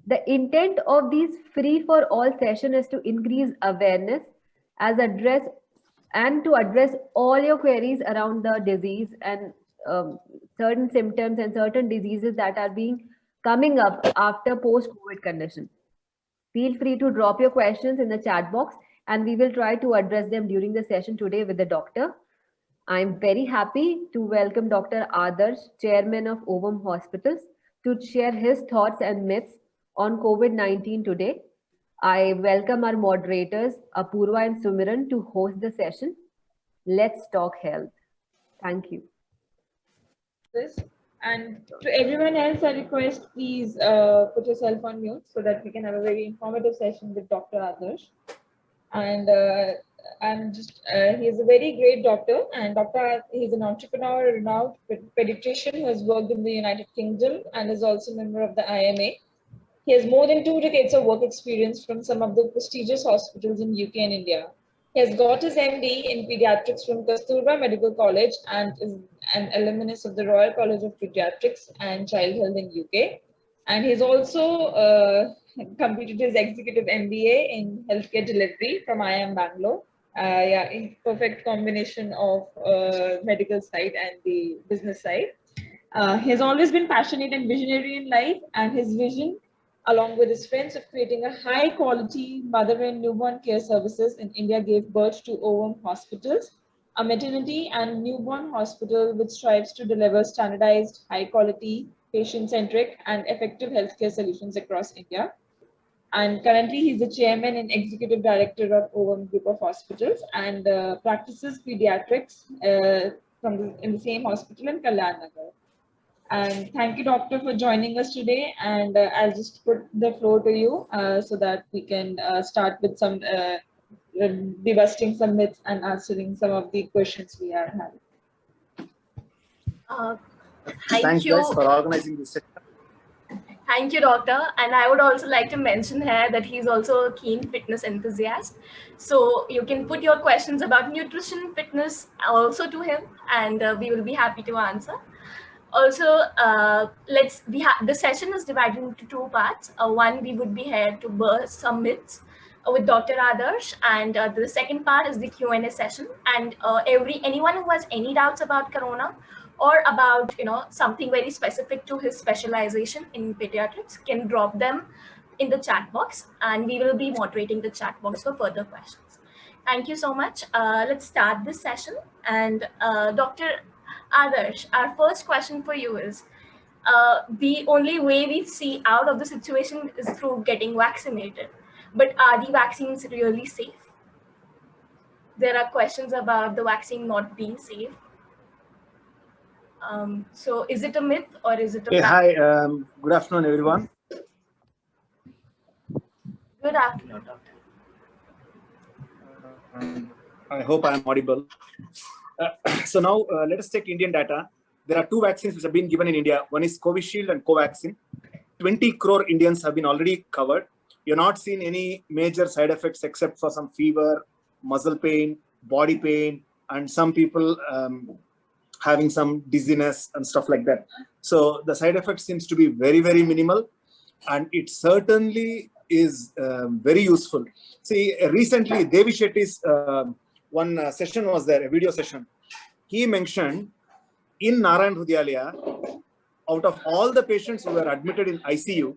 The intent of these free for all session is to increase awareness as address and to address all your queries around the disease and certain symptoms and certain diseases that are being coming up after post COVID condition. Feel free to drop your questions in the chat box and we will try to address them during the session today with the doctor. I'm very happy to welcome Dr. Adarsh, Chairman of Ovum Hospitals, to share his thoughts and myths on COVID-19 today. I welcome our moderators, Apurva and Sumiran, to host the session. Let's talk health. Thank you. And to everyone else, I request please put yourself on mute so that we can have a very informative session with Dr. Adarsh. And he's a very great doctor, and he's an entrepreneur, a renowned pediatrician who has worked in the United Kingdom and is also a member of the IMA. He has more than 2 decades of work experience from some of the prestigious hospitals in UK and India. He has got his MD in pediatrics from Kasturba Medical College and is an alumnus of the Royal College of Pediatrics and Child Health in UK. And he's also completed his executive MBA in healthcare delivery from IIM Bangalore. In perfect combination of medical side and the business side. He has always been passionate and visionary in life, and his vision, along with his friends, of creating a high quality mother and newborn care services in India gave birth to Ovum Hospitals, a maternity and newborn hospital which strives to deliver standardized, high quality, patient-centric and effective healthcare solutions across India. And currently he's the chairman and executive director of Ovum Group of Hospitals and practices pediatrics in the same hospital in Kalyan Nagar. And thank you, doctor, for joining us today. And I'll just put the floor to you so that we can start with some debusting some myths and answering some of the questions we are having. Thanks, guys, for organizing this session. Thank you, doctor. And I would also like to mention here that he's also a keen fitness enthusiast. So you can put your questions about nutrition, fitness also to him, and we will be happy to answer. Also, the session is divided into 2 parts. One, we would be here to burst some myths with Dr. Adarsh, and the second part is the Q&A session. And anyone who has any doubts about Corona or about something very specific to his specialization in pediatrics can drop them in the chat box, and we will be moderating the chat box for further questions. Thank you so much. Let's start this session. And Dr. Adarsh, our first question for you is, the only way we see out of the situation is through getting vaccinated. But are the vaccines really safe? There are questions about the vaccine not being safe. So is it a myth or is it a fact? Hi, good afternoon, everyone. Good afternoon, doctor. I hope I am audible. So now let us take Indian data. There are 2 vaccines which have been given in India. One is Covishield and Covaxin. 20 crore Indians have been already covered. You're not seen any major side effects except for some fever, muscle pain, body pain, and some people having some dizziness and stuff like that. So the side effect seems to be very, very minimal, and it certainly is very useful. See, recently Devi Shetty's one session was there, a video session. He mentioned in Narayan Hrudayalaya, out of all the patients who were admitted in ICU,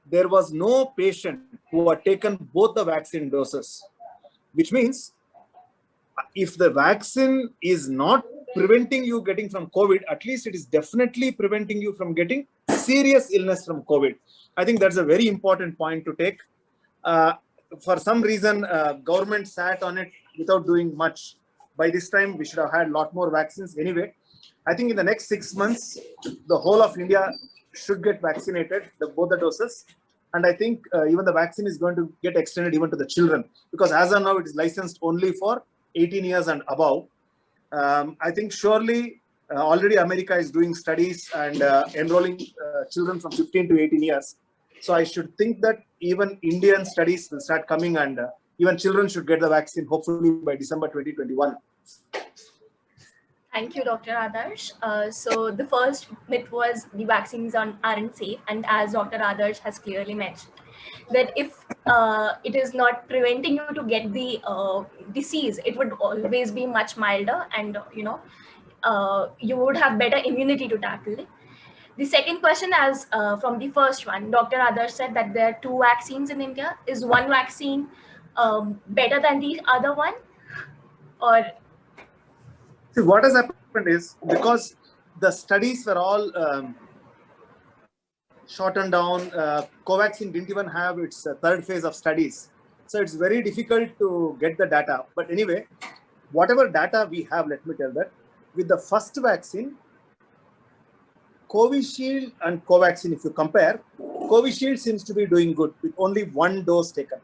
there was no patient who had taken both the vaccine doses, which means if the vaccine is not preventing you getting from COVID, at least it is definitely preventing you from getting serious illness from COVID. I think that's a very important point to take. For some reason, government sat on it without doing much. By this time, we should have had a lot more vaccines anyway. I think in the next 6 months, the whole of India should get vaccinated, both the doses. And I think even the vaccine is going to get extended even to the children, because as of now, it is licensed only for 18 years and above. I think surely already America is doing studies and enrolling children from 15 to 18 years. So I should think that even Indian studies will start coming, and even children should get the vaccine hopefully by December 2021. Thank you, Dr. Adarsh. So the first myth was the vaccines aren't safe, and as Dr. Adarsh has clearly mentioned, that if it is not preventing you to get the disease, it would always be much milder, and you would have better immunity to tackle it. The second question, as from the first one, Dr. Adarsh said that there are two vaccines in India. Is one vaccine better than the other one, or See, what has happened is because the studies were all shortened down, Covaxin didn't even have its third phase of studies. So it's very difficult to get the data. But anyway, whatever data we have, let me tell that with the first vaccine, Covishield and Covaxin, if you compare, Covishield seems to be doing good with only one dose taken.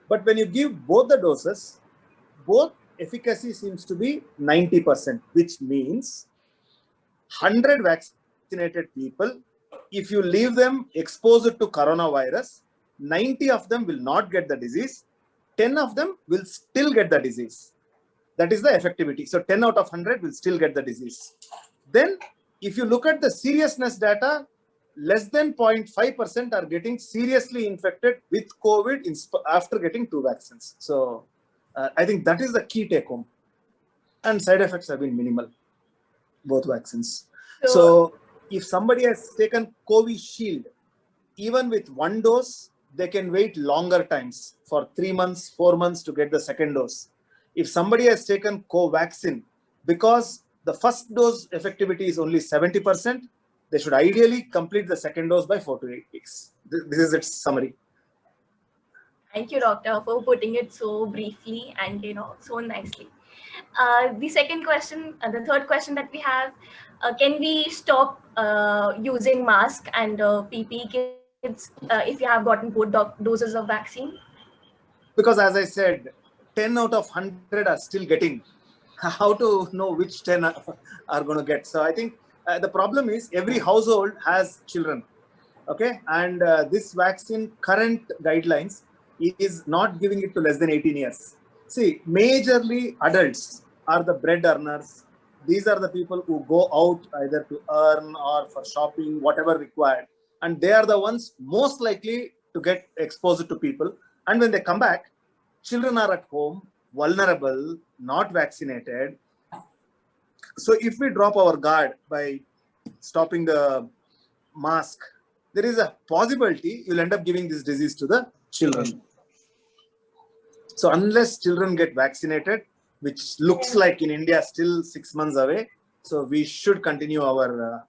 But when you give both the doses, both efficacy seems to be 90%, which means 100 vaccinated people, if you leave them exposed to coronavirus, 90 of them will not get the disease, 10 of them will still get the disease. That is the effectivity. So 10 out of 100 will still get the disease. Then if you look at the seriousness data, less than 0.5% are getting seriously infected with COVID after getting two vaccines. So I think that is the key take home. And side effects have been minimal, both vaccines. So if somebody has taken Covishield, even with one dose, they can wait longer times for 3 months, 4 months to get the second dose. If somebody has taken Covaxin, because the first dose effectivity is only 70%, they should ideally complete the second dose by 4 to 8 weeks. This is its summary. Thank you, doctor, for putting it so briefly and so nicely. The second question, the third question that we have, can we stop using mask and PPE kits if you have gotten both doses of vaccine? Because as I said, 10 out of 100 are still getting. How to know which 10 are going to get? So I think the problem is every household has children. Okay, and this vaccine current guidelines is not giving it to less than 18 years. See, majorly adults are the bread earners. These are the people who go out either to earn or for shopping, whatever required. And they are the ones most likely to get exposed to people. And when they come back, children are at home, vulnerable, not vaccinated. So if we drop our guard by stopping the mask, there is a possibility you'll end up giving this disease to the children. So unless children get vaccinated, which looks like in India still 6 months away, so we should continue our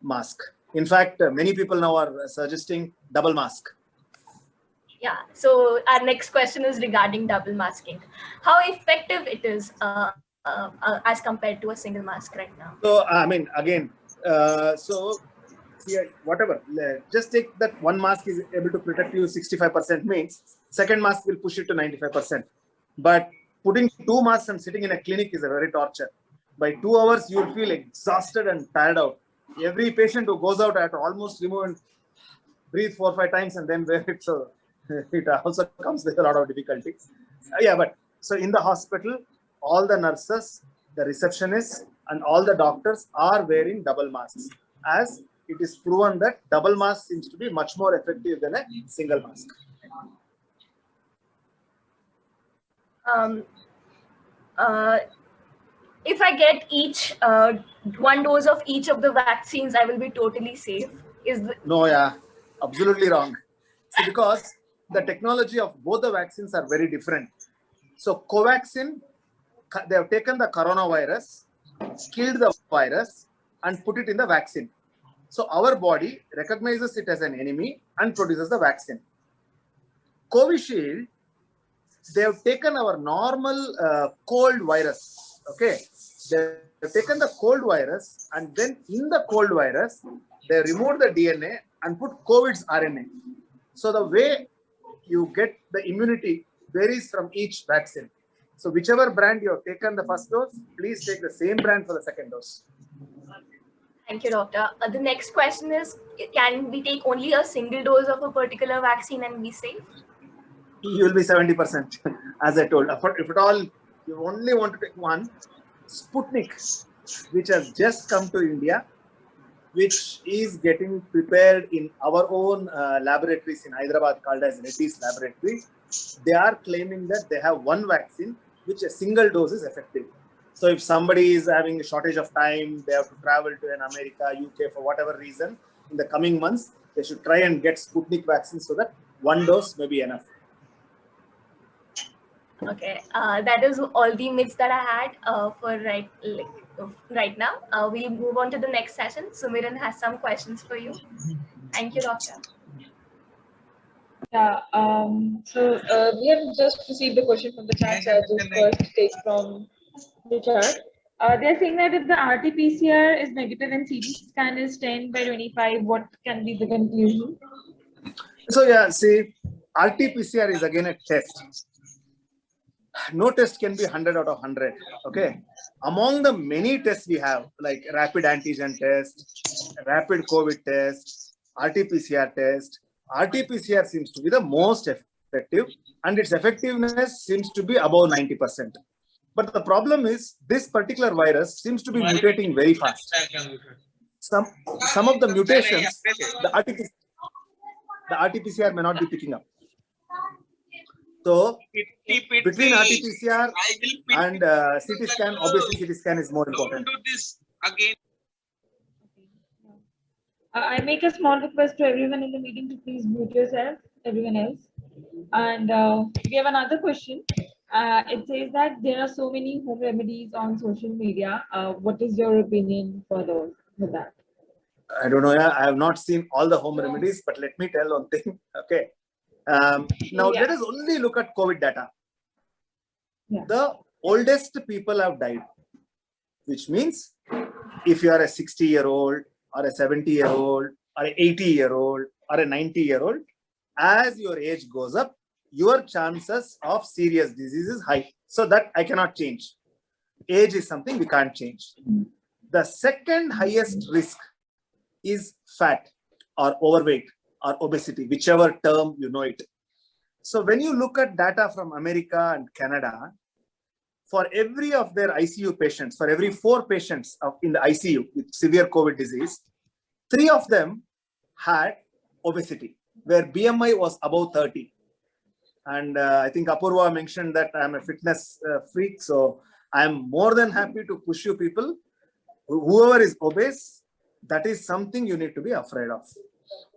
mask. In fact, many people now are suggesting double mask. Yeah, so our next question is regarding double masking. How effective it is as compared to a single mask right now? So, I mean, again, whatever, just take that one mask is able to protect you 65% means second mask will push it to 95%. But putting two masks and sitting in a clinic is a very torture. By 2 hours, you'll feel exhausted and tired out. Every patient who goes out at almost remove and breathe 4 or 5 times and then wear it. So it also comes with a lot of difficulty. Yeah, but so in the hospital, all the nurses, the receptionists, and all the doctors are wearing double masks, as it is proven that double mask seems to be much more effective than a single mask. If I get each one dose of each of the vaccines, I will be totally safe. No, yeah, absolutely wrong. See, because the technology of both the vaccines are very different. So Covaxin, they have taken the coronavirus, killed the virus, and put it in the vaccine. So our body recognizes it as an enemy and produces the vaccine. Covishield, they have taken our normal cold virus. Okay, they have taken the cold virus, and then in the cold virus, they removed the DNA and put COVID's RNA. So the way you get the immunity varies from each vaccine. So whichever brand you have taken the first dose, please take the same brand for the second dose. Thank you, doctor. The next question is, can we take only a single dose of a particular vaccine and be safe? You will be 70%, as I told. If at all you only want to take one, Sputnik which has just come to India, which is getting prepared in our own laboratories in Hyderabad called as Reddy's Laboratory. They are claiming that they have one vaccine which a single dose is effective. So if somebody is having a shortage of time, they have to travel to an America, UK for whatever reason, in the coming months, they should try and get Sputnik vaccine so that one dose may be enough. Okay, that is all the myths that I had for right now. We'll move on to the next session. Sumiran has some questions for you. Thank you, doctor. Yeah, we have just received a question from the chat, so I'll just first take from the chat. They're saying that if the RT-PCR is negative and CT scan is 10 by 25, what can be the conclusion? So yeah, see, RT-PCR is again a test. No test can be 100 out of 100. Okay. Among the many tests we have, like rapid antigen test, rapid COVID test, RT-PCR test, RT-PCR seems to be the most effective, and its effectiveness seems to be above 90%. But the problem is this particular virus seems to be mutating very fast. Some of the mutations, the RT-PCR may not be picking up. So between RT-PCR and CT scan, obviously CT scan is more important. Don't do this again. I make a small request to everyone in the meeting to please mute yourself, everyone else. And we have another question. It says that there are so many home remedies on social media. What is your opinion for those with that? I don't know. I have not seen all the home remedies, but let me tell one thing. Okay. Now let us only look at COVID data. Yeah. The oldest people have died, which means if you are a 60-year-old or a 70-year-old or an 80-year-old or a 90-year-old, as your age goes up, your chances of serious disease is high. So that I cannot change. Age is something we can't change. The second highest risk is fat or overweight or obesity, whichever term you know it. So when you look at data from America and Canada, for every of their ICU patients, for every 4 patients in the ICU with severe COVID disease, 3 of them had obesity, where BMI was above 30. And I think Apurva mentioned that I'm a fitness freak, so I'm more than happy to push you people. Whoever is obese, that is something you need to be afraid of.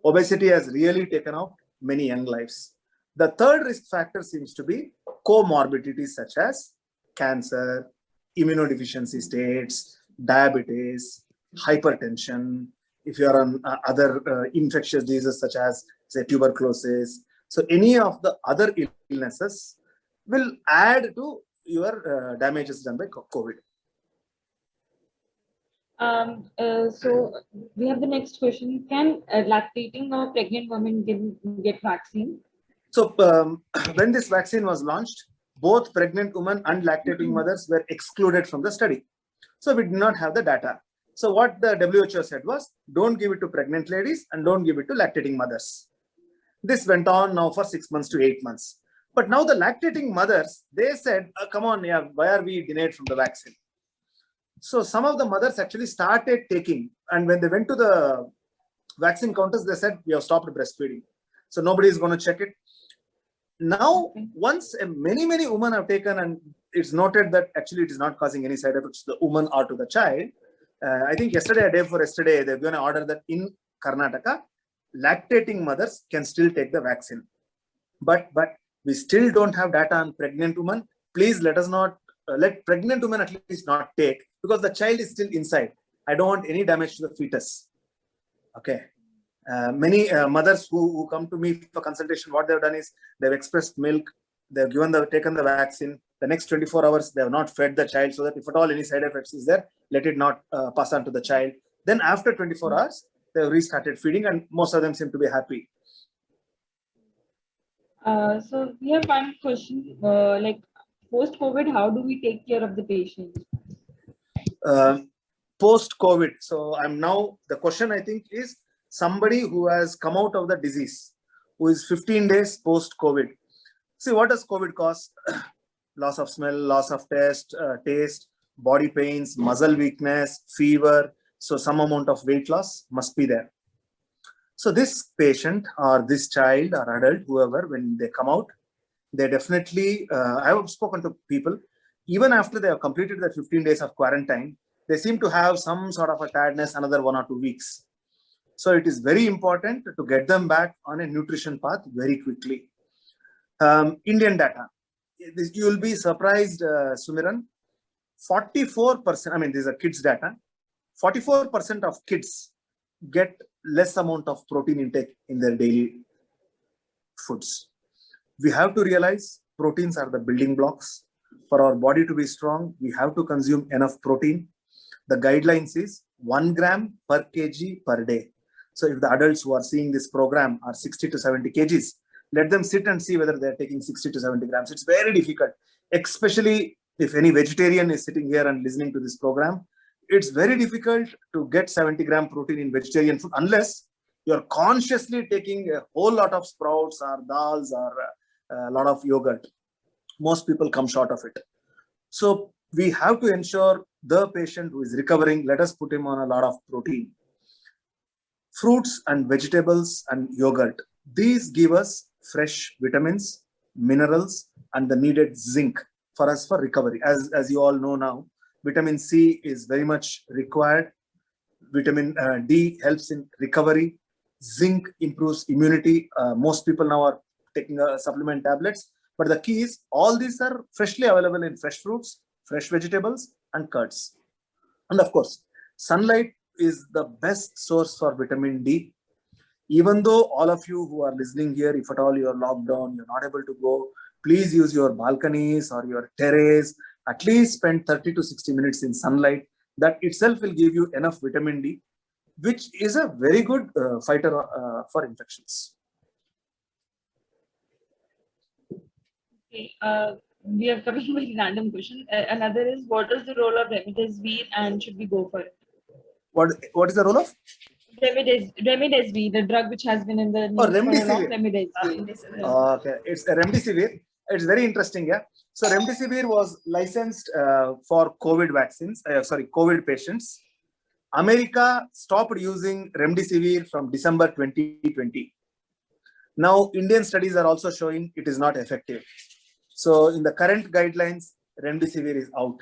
Obesity has really taken out many young lives. The third risk factor seems to be comorbidities such as cancer, immunodeficiency states, diabetes, hypertension, if you are on other infectious diseases such as, say, tuberculosis. So any of the other illnesses will add to your damages done by COVID. So we have the next question. Can lactating or pregnant women get vaccine? So when this vaccine was launched, both pregnant women and lactating mothers were excluded from the study. So we did not have the data. So what the WHO said was, don't give it to pregnant ladies and don't give it to lactating mothers. This went on now for 6 months to 8 months. But now the lactating mothers, they said, come on, yeah, why are we denied from the vaccine? So some of the mothers actually started taking, and when they went to the vaccine counters, they said, we have stopped breastfeeding. So nobody is going to check it. Now, once many women have taken, and it's noted that actually it is not causing any side effects to the woman or to the child. I think yesterday, a day before yesterday, they've given an order that in Karnataka, lactating mothers can still take the vaccine. But we still don't have data on pregnant women. Please let us not, let pregnant women at least not take, because the child is still inside. I don't want any damage to the fetus. Okay. Many mothers who come to me for consultation, what they've done is they've expressed milk, they've taken the vaccine. The next 24 hours, they have not fed the child, so that if at all any side effects is there, let it not pass on to the child. Then after 24 hours, they've restarted feeding, and most of them seem to be happy. So we have one question, like post-COVID, how do we take care of the patient? Post-COVID, so I'm now, the question I think is somebody who has come out of the disease, who is 15 days post-COVID. See, what does COVID cause? Loss of smell, loss of taste, body pains, muscle weakness, fever. So some amount of weight loss must be there. So this patient or this child or adult, whoever, when they come out, they definitely, I have spoken to people, even after they have completed the 15 days of quarantine, they seem to have some sort of a tiredness another 1 or 2 weeks. So it is very important to get them back on a nutrition path very quickly. Indian data. You will be surprised, Sumiran. 44%, I mean, these are kids' data. 44% of kids get less amount of protein intake in their daily foods. We have to realize proteins are the building blocks. For our body to be strong, we have to consume enough protein. The guidelines is 1 gram per kg per day. So if the adults who are seeing this program are 60 to 70 kgs, let them sit and see whether they're taking 60 to 70 grams. It's very difficult, especially if any vegetarian is sitting here and listening to this program. It's very difficult to get 70-gram protein in vegetarian food unless you're consciously taking a whole lot of sprouts or dals or a lot of yogurt. Most people come short of it. So we have to ensure the patient who is recovering, let us put him on a lot of protein. Fruits and vegetables and yogurt, these give us fresh vitamins, minerals, and the needed zinc for us for recovery. As you all know now, vitamin C is very much required. Vitamin D helps in recovery. Zinc improves immunity. Most people now are taking supplement tablets. But the key is all these are freshly available in fresh fruits, fresh vegetables, and curds. And of course, sunlight is the best source for vitamin D. Even though all of you who are listening here, if at all you're locked down, you're not able to go, please use your balconies or your terrace. At least spend 30 to 60 minutes in sunlight. That itself will give you enough vitamin D, which is a very good fighter for infections. Okay, we are coming to a random question. Another is, what is the role of remdesivir and should we go for it? What is the role of? Remdesivir, the drug which has been in the news remdesivir. Remdesivir. Okay, it's a remdesivir. It's very interesting, yeah. So remdesivir was licensed for COVID vaccines, COVID patients. America stopped using remdesivir from December 2020. Now, Indian studies are also showing it is not effective. So in the current guidelines, remdesivir is out.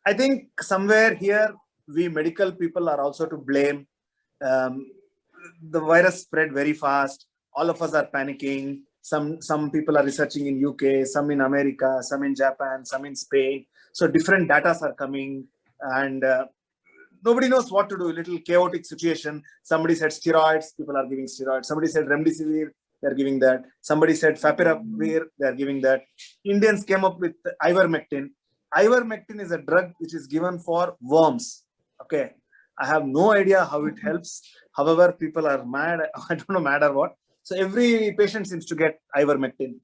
I think somewhere here, we medical people are also to blame. The virus spread very fast. All of us are panicking. Some people are researching in UK, some in America, some in Japan, some in Spain. So different data are coming and nobody knows what to do. A little chaotic situation. Somebody said steroids, people are giving steroids. Somebody said remdesivir, they're giving that. Somebody said favipiravir, they're giving that. Indians came up with ivermectin. Ivermectin is a drug which is given for worms. Okay. I have no idea how it helps. However, people are mad. I don't know mad or what. So every patient seems to get ivermectin.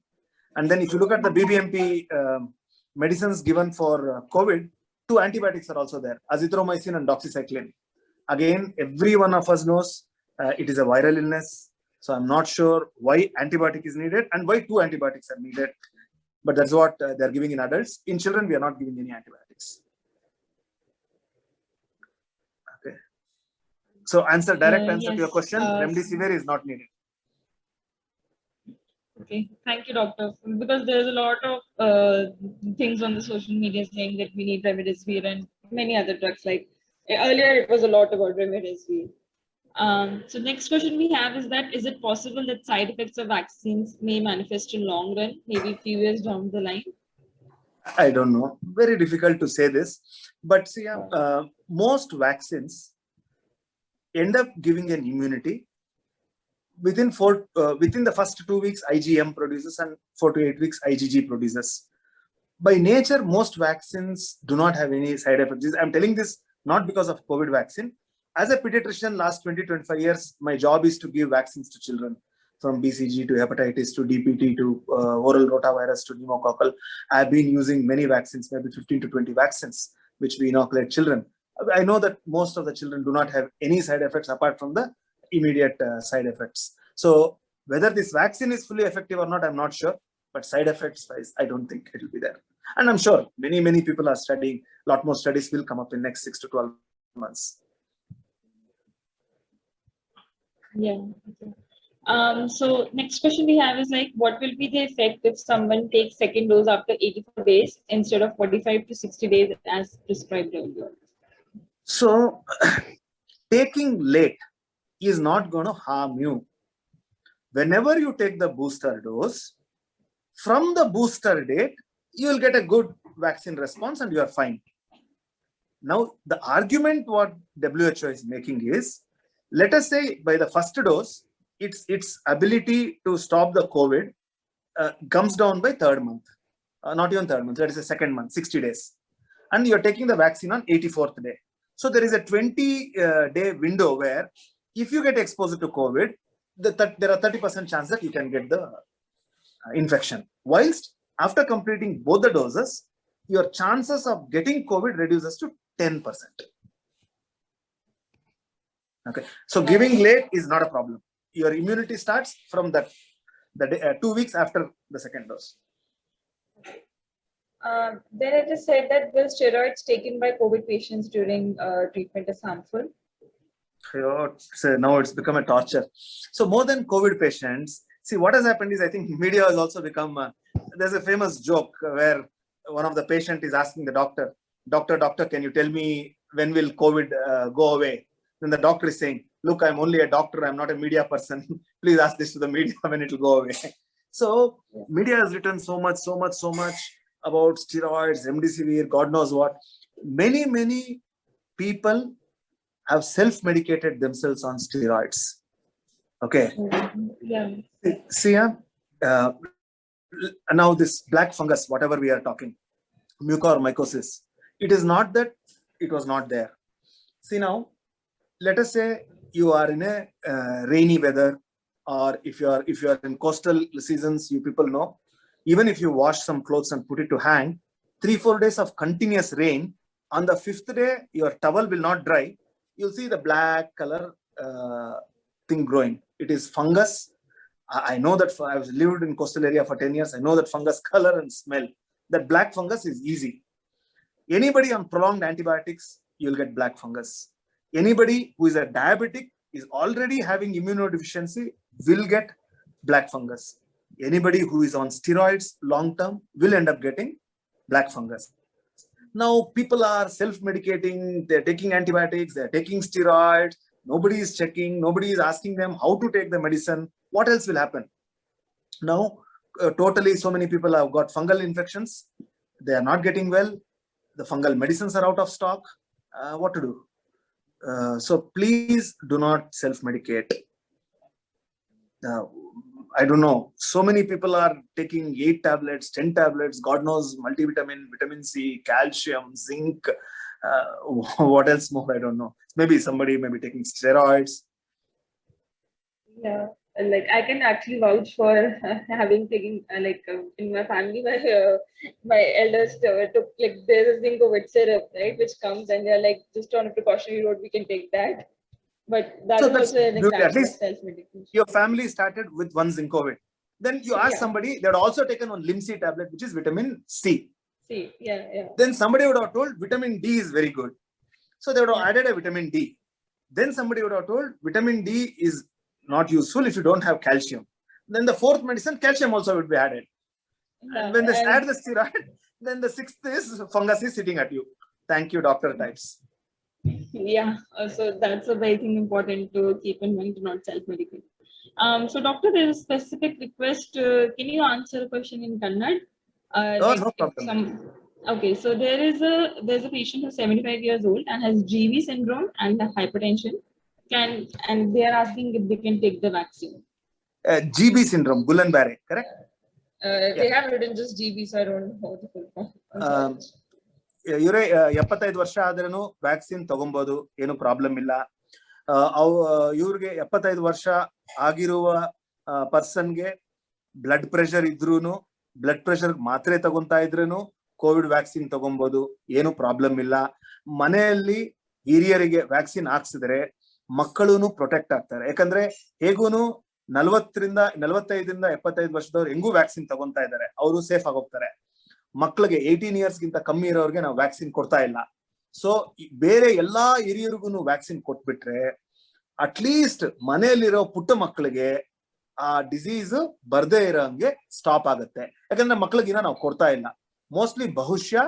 And then if you look at the BBMP medicines given for COVID, 2 antibiotics are also there, azithromycin and doxycycline. Again, every one of us knows it is a viral illness. So I'm not sure why antibiotic is needed and why 2 antibiotics are needed. But that's what they're giving in adults. In children, we are not giving any antibiotics. Okay. So direct answer to your question, remdesivir is not needed. Okay, thank you, doctor. Because there's a lot of things on the social media saying that we need remdesivir and many other drugs. Like earlier, it was a lot about remdesivir. So next question we have is that, is it possible that side effects of vaccines may manifest in long run, maybe a few years down the line? I don't know. Very difficult to say this. But see, most vaccines end up giving an immunity. Within the first 2 weeks, IgM produces and 4 to 8 weeks, IgG produces. By nature, most vaccines do not have any side effects. I'm telling this not because of COVID vaccine. As a pediatrician, last 20-25 years, my job is to give vaccines to children, from BCG to hepatitis to DPT to oral rotavirus to pneumococcal. I've been using many vaccines, maybe 15 to 20 vaccines, which we inoculate children. I know that most of the children do not have any side effects apart from the immediate side effects. So whether this vaccine is fully effective or not, I'm not sure. But side effects wise, I don't think it will be there. And I'm sure many people are studying. A lot more studies will come up in next 6 to 12 months. Yeah. Okay. So next question we have is like, what will be the effect if someone takes second dose after 84 days instead of 45 to 60 days as prescribed earlier? So taking late is not going to harm you. Whenever you take the booster dose, from the booster date, you will get a good vaccine response and you are fine. Now, the argument what WHO is making is, let us say by the first dose, its ability to stop the COVID comes down by third month, not even third month, that is the second month, 60 days. And you're taking the vaccine on 84th day. So there is a 20-day window where if you get exposed to COVID, there are 30% chance that you can get the infection. Whilst after completing both the doses, your chances of getting COVID reduces to 10%. Okay, so giving late is not a problem. Your immunity starts from the 2 weeks after the second dose. Then it is said that the steroids taken by COVID patients during treatment is harmful. So now it's become a torture. So more than COVID patients, see what has happened is I think media has also become, there's a famous joke where one of the patient is asking the doctor, doctor, can you tell me when will COVID go away? Then the doctor is saying, look, I'm only a doctor, I'm not a media person. Please ask this to the media when it will go away. So media has written so much about steroids, remdesivir, God knows what. Many people have self-medicated themselves on steroids. Okay. Yeah. See, now this black fungus, whatever we are talking, mucormycosis, it is not that it was not there. See now, let us say you are in a rainy weather, or if you are in coastal seasons, you people know, even if you wash some clothes and put it to hang, 3-4 days of continuous rain, on the 5th day, your towel will not dry. You'll see the black color thing growing. It is fungus. I know that I've lived in coastal area for 10 years. I know that fungus color and smell. That black fungus is easy. Anybody on prolonged antibiotics, you'll get black fungus. Anybody who is a diabetic is already having immunodeficiency will get black fungus. Anybody who is on steroids long term will end up getting black fungus. Now people are self-medicating, they're taking antibiotics, they're taking steroids, nobody is checking, nobody is asking them how to take the medicine. What else will happen? Now, totally so many people have got fungal infections, they are not getting well, the fungal medicines are out of stock. What to do? So please do not self-medicate. I don't know, so many people are taking 8 tablets, 10 tablets, God knows, multivitamin, vitamin C, calcium, zinc, what else more, I don't know. Maybe somebody may be taking steroids. Yeah, like I can actually vouch for having taken in my family, my elders took like there's a Zinc-O-Vit syrup, right, which comes and they're like just on a precautionary note we can take that. But that is also an example of self-medication. Your family started with one Zinc-O-Vit. Then you ask somebody, they had also taken one Limc tablet, which is vitamin C. Yeah. Then somebody would have told vitamin D is very good. So they would have added a vitamin D. Then somebody would have told vitamin D is not useful if you don't have calcium. Then the 4th medicine, calcium also would be added. And when they add the steroid, then the 6th is fungus is sitting at you. Thank you, doctor types. Yeah, so that's a very thing important to keep in mind, to not self-medicate. So doctor, there is a specific request. Can you answer a question in Kannada? No problem. Okay, so there's a patient who's 75 years old and has GV syndrome and hypertension. And they are asking if they can take the vaccine. GB syndrome, Guillain-Barré, correct? They have written just GB, so I don't know the full form. ಇವರೇ 75 ವರ್ಷ ಆದ್ರೂ vaccine ತಗೊಬಹುದು, ಏನು problem ಇಲ್ಲ. ಇವ್ರಿಗೆ 75 ವರ್ಷ ಆಗಿರುವ ಪರ್ಸನ್ಗೆ blood pressure ಇದ್ರೂನು, blood pressure ಮಾತ್ರೆ ತಗೊಂತಾ ಇದ್ರೂ ಕೋವಿಡ್ ವ್ಯಾಕ್ಸಿನ್ ತಗೊಬಹುದು, ಏನು ಪ್ರಾಬ್ಲಮ್ ಇಲ್ಲ. ಮನೆಯಲ್ಲಿ ಹಿರಿಯರಿಗೆ ವ್ಯಾಕ್ಸಿನ್ ಹಾಕ್ಸಿದ್ರೆ ಮಕ್ಕಳು ಪ್ರೊಟೆಕ್ಟ್ ಆಗ್ತಾರೆ. ಯಾಕಂದ್ರೆ ಹೇಗೂನು 45 ರಿಂದ 75 ವರ್ಷದವ್ರು ಹೆಂಗೂ ವ್ಯಾಕ್ಸಿನ್ ತಗೊಂತಾ ಇದ್ದಾರೆ, ಅವರು ಸೇಫ್ ಆಗೋಗ್ತಾರೆ. ಮಕ್ಕಳಿಗೆ 18 years ಗಿಂತ ಕಮ್ಮಿ ಇರೋರಿಗೆ ನಾವು ವ್ಯಾಕ್ಸಿನ್ ಕೊಡ್ತಾ ಇಲ್ಲ. ಸೊ ಬೇರೆ ಎಲ್ಲಾ ಹಿರಿಯರಿಗೂ ವ್ಯಾಕ್ಸಿನ್ ಕೊಟ್ಬಿಟ್ರೆ ಅಟ್ಲೀಸ್ಟ್ ಮನೆಯಲ್ಲಿರೋ ಪುಟ್ಟ ಮಕ್ಕಳಿಗೆ ಆ ಡಿಸೀಸ್ ಬರ್ದೇ ಇರೋಂಗೆ ಸ್ಟಾಪ್ ಆಗುತ್ತೆ. ಯಾಕಂದ್ರೆ ಮಕ್ಕಳಿಗಿನ ನಾವು ಕೊಡ್ತಾ ಇಲ್ಲ. ಮೋಸ್ಟ್ಲಿ ಬಹುಶಃ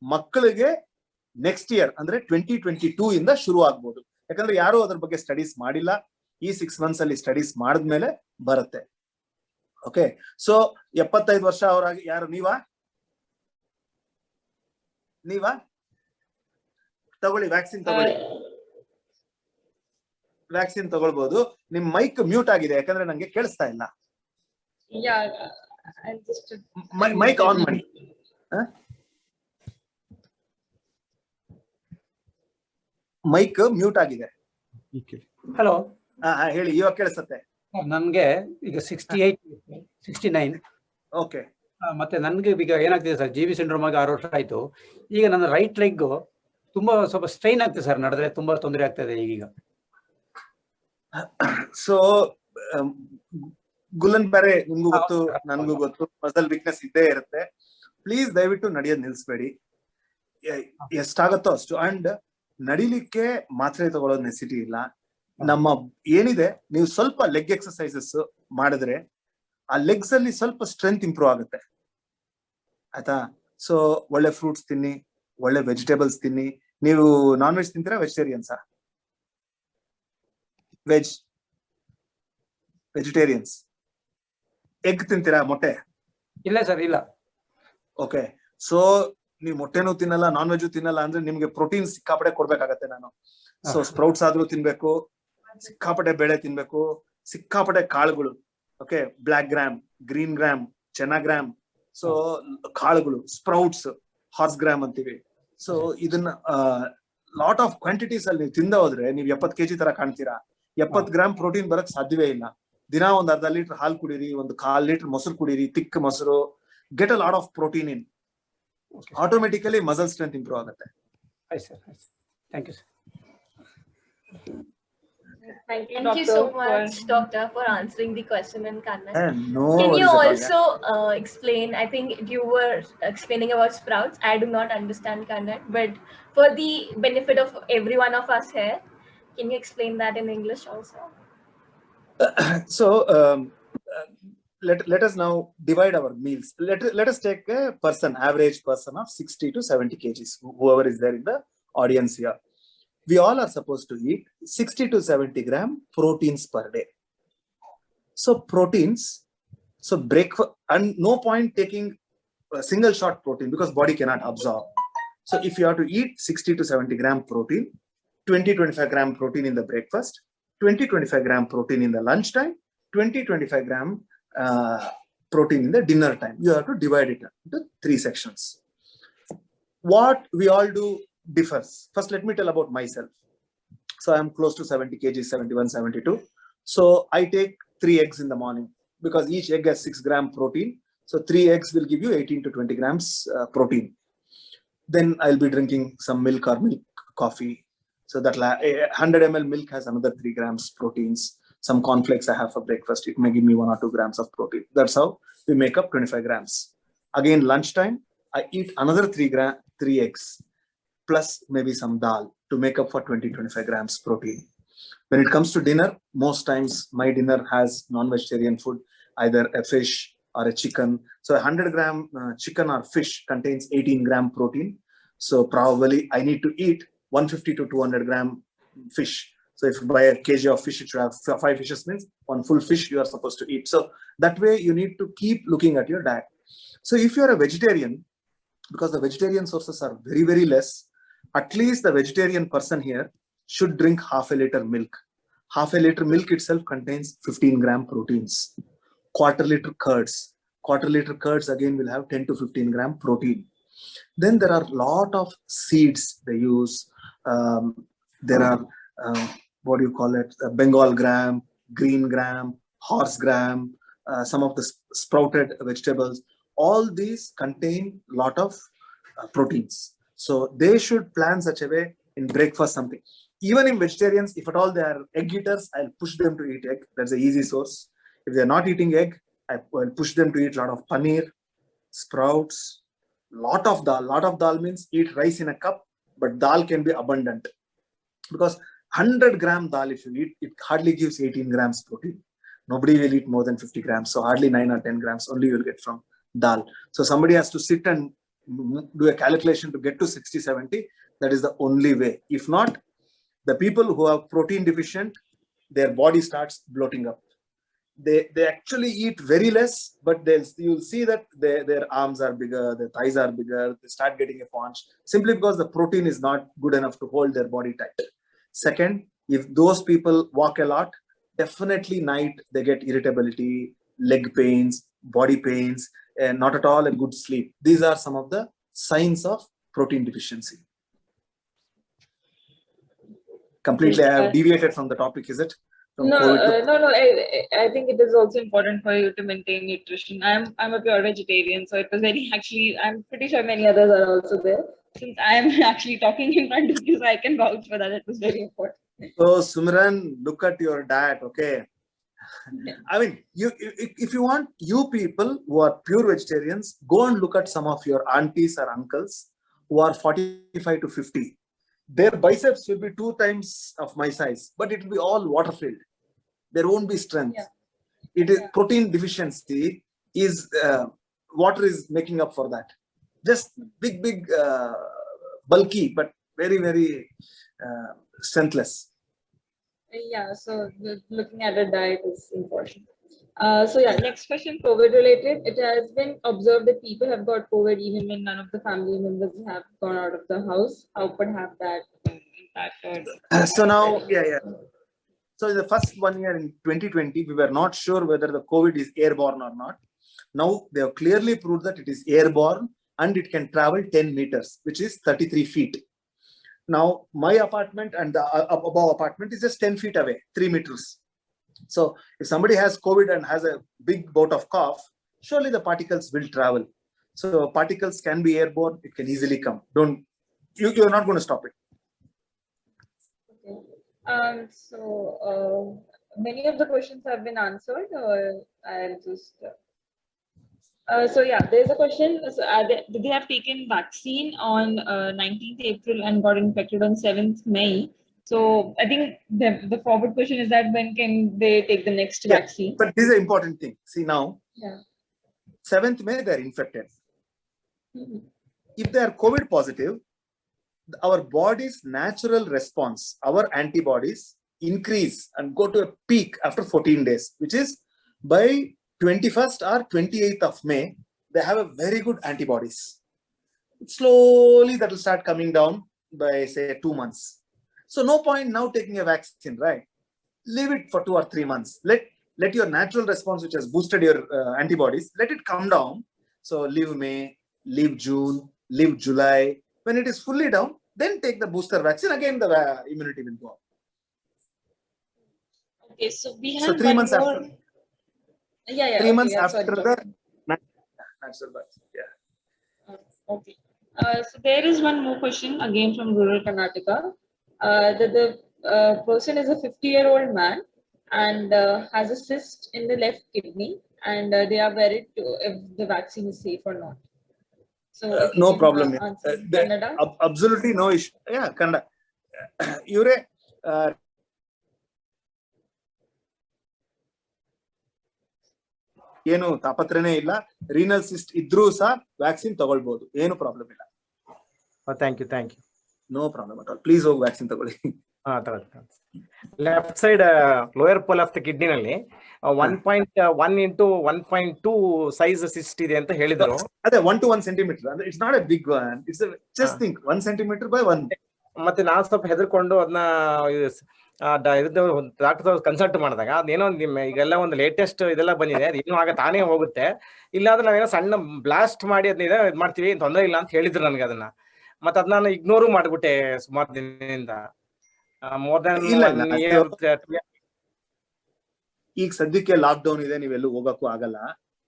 ಮಕ್ಕಳಿಗೆ ನೆಕ್ಸ್ಟ್ ಇಯರ್ ಅಂದ್ರೆ 2022 ಇಂದ ಶುರು ಆಗ್ಬೋದು. ಯಾಕಂದ್ರೆ ಯಾರು ಅದ್ರ ಬಗ್ಗೆ ಸ್ಟಡೀಸ್ ಮಾಡಿಲ್ಲ. ಈ 6 months ಅಲ್ಲಿ ಸ್ಟಡೀಸ್ ಮಾಡಿದ್ಮೇಲೆ ಬರುತ್ತೆ. ಓಕೆ, ಸೊ 75 ವರ್ಷ ಅವರಾಗಿ ಯಾರು ನೀವಾ ತಗೊಳ್ಳಿ, ವ್ಯಾಕ್ಸಿನ್ ತಗೊಳ್ಬಹುದು. ನಿಮ್ ಮೈಕ್ ಮ್ಯೂಟ್ ಆಗಿದೆ ಯಾಕಂದ್ರೆ ನಂಗೆ ಕೇಳಿಸ್ತಾ ಇಲ್ಲ. ಮೈಕ್ ಆನ್ ಮಾಡಿ. ಮೈಕ್ ಮ್ಯೂಟ್ ಆಗಿದೆ. ಹಲೋ, ಹೇಳಿ, ಇವಾಗ ಕೇಳಿಸುತ್ತೆ. ನನ್ಗೆ ಈಗ 68, 69. ಓಕೆ, ಮತ್ತೆ ನನ್ಗೆ ಈಗ ಏನಾಗ್ತಿದೆ ಸರ್, GB ಸಿಂಡ್ರೋಮ್ ಆಗಿ 6 ವರ್ಷ ಆಯ್ತು. ಈಗ ನನ್ನ ರೈಟ್ ಲೆಗ್ ತುಂಬಾ ಸ್ವಲ್ಪ ಸ್ಟ್ರೈನ್ ಆಗ್ತದೆ ಸರ್, ನಡೆದ್ರೆ ತುಂಬಾ ತೊಂದರೆ ಆಗ್ತದೆ ಈಗೀಗ. ಸೊ ಗುಲನ್ ಬೇರೆ ನಿಮ್ಗೂ ಗೊತ್ತು, ನನ್ಗೂ ಗೊತ್ತು, ಮಸಲ್ ವೀಕ್ನೆಸ್ ಇದ್ದೇ ಇರುತ್ತೆ. ಪ್ಲೀಸ್ ದಯವಿಟ್ಟು ನಡೆಯೋದ್ ನಿಲ್ಸ್ಬೇಡಿ. ಎಷ್ಟಾಗತ್ತೋ ಅಷ್ಟು. ಅಂಡ್ ನಡಿಲಿಕ್ಕೆ ಮಾತ್ರೆ ತಗೊಳ್ಳೋದ್ ನೆಸಿಟಿ ಇಲ್ಲ. ನಮ್ಮ ಏನಿದೆ, ನೀವು ಸ್ವಲ್ಪ ಲೆಗ್ ಎಕ್ಸರ್ಸೈಸಸ್ ಮಾಡಿದ್ರೆ ಆ ಲೆಗ್ಸ್ ಅಲ್ಲಿ ಸ್ವಲ್ಪ ಸ್ಟ್ರೆಂತ್ ಇಂಪ್ರೂವ್ ಆಗುತ್ತೆ, ಆಯ್ತಾ? ಸೊ ಒಳ್ಳೆ ಫ್ರೂಟ್ಸ್ ತಿನ್ನಿ, ಒಳ್ಳೆ ವೆಜಿಟೇಬಲ್ಸ್ ತಿನ್ನಿ. ನೀವು ನಾನ್ ವೆಜ್ ತಿಂತೀರಾ, ವೆಜಿಟೇರಿಯನ್ಸಾ? ವೆಜಿಟೇರಿಯನ್ಸ್. ಎಗ್ ತಿಂತೀರಾ, ಮೊಟ್ಟೆ? ಇಲ್ಲ ಸರ್, ಇಲ್ಲ. ಓಕೆ, ಸೊ ನೀವು ಮೊಟ್ಟೆನೂ ತಿನ್ನಲ್ಲ, ನಾನ್ ವೆಜ್ ತಿನ್ನಲ್ಲ ಅಂದ್ರೆ ನಿಮ್ಗೆ ಪ್ರೋಟೀನ್ ಸಿಕ್ಕಾಪಡೆ ಕೊಡ್ಬೇಕಾಗತ್ತೆ ನಾನು. ಸೊ ಸ್ಪ್ರೌಟ್ಸ್ ಆದ್ರೂ ತಿನ್ಬೇಕು, ಸಿಕ್ಕಾಪಟ್ಟೆ ಬೇಳೆ ತಿನ್ಬೇಕು, ಸಿಕ್ಕಾಪಟ್ಟೆ ಕಾಳುಗಳು. Okay, black gram, green gram, chana gram. So ಕಾಳುಗಳು, ಸ್ಪ್ರೌಟ್ಸ್, ಹಾರ್ಸ್ ಗ್ರಾಮ್ ಅಂತೀವಿ. ಸೊ ಇದನ್ನ ಲಾಟ್ ಆಫ್ ಕ್ವಾಂಟಿಟೀಸ್ ಅಲ್ಲಿ ತಿಂದ ಹೋದ್ರೆ ನೀವು 70 kg ತರ ಕಾಣ್ತೀರಾ. 70 ಗ್ರಾಮ್ ಪ್ರೋಟೀನ್ ಬರಕ್ ಸಾಧ್ಯವೇ ಇಲ್ಲ. ದಿನ ಒಂದ್ ಅರ್ಧ ಲೀಟರ್ ಹಾಲು ಕುಡೀರಿ, ಒಂದು 1/4 ಲೀಟರ್ ಮೊಸರು ಕುಡೀರಿ, ತಿಕ್ ಮೊಸರು. Get a lot of protein in. Automatically muscle strength improve ಆಗುತ್ತೆ. Thank you sir. Thank you, Thank you so much, Doctor, for answering the question in Kannada. No Can you worries about also explain? I think you were explaining about sprouts. I do not understand Kannada, but for the benefit of every one of us here, can you explain that in English also? So let us now divide our meals. Let us take a person, average person of 60 to 70 kgs, whoever is there in the audience here. We all are supposed to eat 60 to 70 gram proteins per day. So proteins, so breakfast, and no point taking a single shot protein because body cannot absorb. So if you have to eat 60 to 70 gram protein, 20-25 gram protein in the breakfast, 20-25 gram protein in the lunch time, 20-25 gram protein in the dinner time. You have to divide it into 3 sections. What we all do differs. First, let me tell about myself. So I am close to 70 kg, 71, 72. So I take 3 eggs in the morning because each egg has 6 gram protein. So 3 eggs will give you 18 to 20 grams protein. Then I'll be drinking some milk or milk coffee. So that 100 ml milk has another 3 grams proteins. Some cornflakes I have for breakfast. It may give me 1 or 2 grams of protein. That's how we make up 25 grams. Again, lunchtime, I eat another 3 eggs. Plus maybe some dal to make up for 20-25 grams protein. When it comes to dinner, most times my dinner has non-vegetarian food, either a fish or a chicken. So 100 gram chicken or fish contains 18 gram protein. So probably I need to eat 150 to 200 gram fish. So if you buy a kg of fish, it should have 5 fishes, means 1 full fish you are supposed to eat. So that way you need to keep looking at your diet. So if you are a vegetarian, because the vegetarian sources are very, very less, at least the vegetarian person here should drink half a liter milk. Half a liter milk itself contains 15 gram proteins. Quarter liter curds. Quarter liter curds again will have 10 to 15 gram protein. Then there are lot of seeds they use. There are, what do you call it? Bengal gram, green gram, horse gram, some of the sprouted vegetables. All these contain lot of proteins. So they should plan such a way in breakfast something. Even in vegetarians, if at all they are egg eaters, I'll push them to eat egg. That's an easy source. If they're not eating egg, I will push them to eat a lot of paneer, sprouts, Lot of dal. Lot of dal means eat rice in a cup, but dal can be abundant. Because 100 gram dal, if you eat, it hardly gives 18 grams protein. Nobody will eat more than 50 grams. So hardly 9 or 10 grams only you will get from dal. So somebody has to sit and do a calculation to get to 60, 70. That is the only way. If not, the people who are protein deficient, their body starts bloating up. They actually eat very less, but you'll see that their arms are bigger, their thighs are bigger, they start getting a paunch, simply because the protein is not good enough to hold their body tight. Second, if those people walk a lot, definitely night they get irritability, leg pains, body pains, and not at all a good sleep. These are some of the signs of protein deficiency. Completely, I have deviated from the topic, is it? No. I think it is also important for you to maintain nutrition. I'm a pure vegetarian, so it was very, actually, I'm pretty sure many others are also there. Since I am actually talking in front of you, so I can vouch for that. It was very important. So Simran, look at your diet, okay? I mean, if you want, you people who are pure vegetarians, go and look at some of your aunties or uncles who are 45 to 50. Their biceps will be 2 times of my size, but it will be all water filled. There won't be strength. Yeah. It is protein deficiency is water is making up for that. Just big, bulky, but very, very strengthless. Yeah, so looking at the diet is important. So yeah, next question, COVID related. It has been observed that people have got COVID even when none of the family members have gone out of the house. How could have that impact? So now, so in the first 1 year in 2020, we were not sure whether the COVID is airborne or not. Now they have clearly proved that it is airborne and it can travel 10 meters, which is 33 feet. Now my apartment and the above apartment is just 10 feet away, 3 meters. So if somebody has COVID and has a big bout of cough, surely the particles will travel. So particles can be airborne, it can easily come. You're not going to stop it. Okay. So many of the questions have been answered. I'll just. So yeah, there's a question. So did they have taken vaccine on 19th April and got infected on 7th May? So I think the forward question is that when can they take the next vaccine? But this is an important thing. See now, 7th May they're infected. Mm-hmm. If they are COVID positive, our body's natural response, our antibodies increase and go to a peak after 14 days, which is by 21st or 28th of May, they have a very good antibodies. Slowly that will start coming down by say 2 months. So no point now taking a vaccine, right? Leave it for 2 or 3 months. Let your natural response, which has boosted your antibodies, let it come down. So leave May, leave June, leave July. When it is fully down, then take the booster vaccine. Again, the immunity will go up. Okay, so we have 3 months after. 3 months after the natural vaccine. Yeah. Okay. So there is one more question again from rural Karnataka. That the person is a 50-year-old man and has a cyst in the left kidney, and they are worried if the vaccine is safe or not. So no problem. Absolutely no issue. Yeah, Kannada. Yure. ಏನು ತಾಪತ್ರನೇ ಇಲ್ಲ, renal cyst ಇದ್ರೂ ಸಹ vaccine ತಗೊಳ್ಬಹುದು, ಏನು problem ಇಲ್ಲ. Thank you no problem at all. Please ಹೋಗಿ vaccine ತಗೊಳ್ಳಿ. Left side lower pole of the kidney ನಲ್ಲಿ 1.1 into 1.2 ಸೈಜ್ ಸಿಸ್ಟ್ ಇದೆ ಅಂತ ಹೇಳಿದ್ರು. ಅದೇ 1 to 1 centimeter. ಅಂದ್ರೆ it's not a big one, it's just think 1 centimeter by 1. ಮತ್ತೆ ನಾನು ಸ್ವಲ್ಪ ಹೆದರ್ಕೊಂಡು ಅದನ್ನ ಡಾಕ್ಟರ್ ಕನ್ಸಲ್ಟ್ ಮಾಡಿದಾಗ ಅದೇನೋ ಈಗೆಲ್ಲ ಒಂದು ಲೇಟೆಸ್ಟ್ ಇದೆಲ್ಲ ಬಂದಿದೆ, ಅದೇನೋ ಆಗ ತಾನೇ ಹೋಗುತ್ತೆ, ಇಲ್ಲಾಂದ್ರೆ ನಾವೇನೋ ಸಣ್ಣ ಬ್ಲಾಸ್ಟ್ ಮಾಡಿ ಅದನ್ನ ಇದು ಮಾಡ್ತೀವಿ, ತೊಂದರೆ ಇಲ್ಲ ಅಂತ ಹೇಳಿದ್ರು ನನಗೆ. ಅದನ್ನ ಮತ್ತೆ ಅದನ್ನ ನಾನು ಇಗ್ನೋರು ಮಾಡ್ಬಿಟ್ಟೆ ಸುಮಾರು ದಿನದಿಂದ. ಮೋರ್ ದನ್ ಈಗ ಸದ್ಯಕ್ಕೆ ಲಾಕ್ ಡೌನ್ ಇದೆ, ನೀವೆಲ್ಲೂ ಹೋಗಕ್ಕೂ ಆಗಲ್ಲ.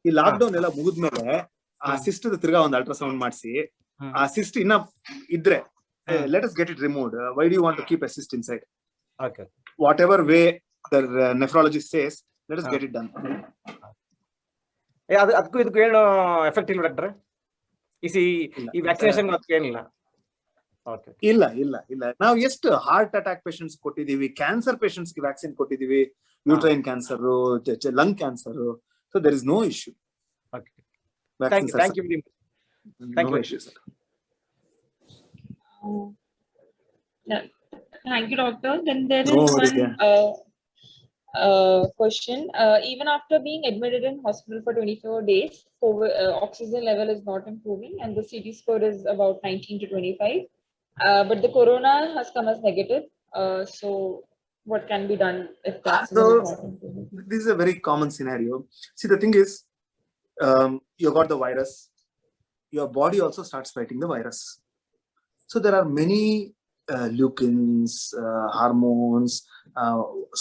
ಈ ಲಾಕ್ ಡೌನ್ ಎಲ್ಲ ಮುಗಿದ್ಮೇಲೆ ಆ ಸಿಸ್ಟ್ ತಿರ್ಗಾ ಒಂದು ಅಲ್ಟ್ರಾಸೌಂಡ್ ಮಾಡಿಸಿ, ಆ ಸಿಸ್ಟ್ ಇನ್ನ ಇದ್ರೆ let us get it removed. Why do you want to keep a cyst inside? Okay. Whatever way the nephrologist says, let us get it done. ಅದಕ್ಕೂ ಇದಕ್ಕೂ ಏನು ಎಫೆಕ್ಟ್ ಇಲ್ಲ ಡಾಕ್ಟರ್? ಈ ವ್ಯಾಕ್ಸಿನೇಷನ್ ಏನಿಲ್ಲ. ಓಕೆ. ಇಲ್ಲ ನಾವು ಎಷ್ಟು ಹಾರ್ಟ್ ಅಟ್ಯಾಕ್ ಪೇಷಂಟ್ಸ್ ಕೊಟ್ಟಿದೀವಿ, ಕ್ಯಾನ್ಸರ್ ಪೇಷಂಟ್ಸ್ ಗೆ ವ್ಯಾಕ್ಸಿನ್ ಕೊಟ್ಟಿದೀವಿ, uterine cancer, lung cancer. So there is no issue. Okay. Thank you. Thank you. Issues. Yeah. Thank you, doctor. Then there is No one worries, question. Even after being admitted in hospital for 24 days, oxygen level is not improving, and the CT score is about 19 to 25. But the corona has come as negative. So, what can be done if that is not improving? This is a very common scenario. See, the thing is, you got the virus. Your body also starts fighting the virus. So there are many leukins, hormones,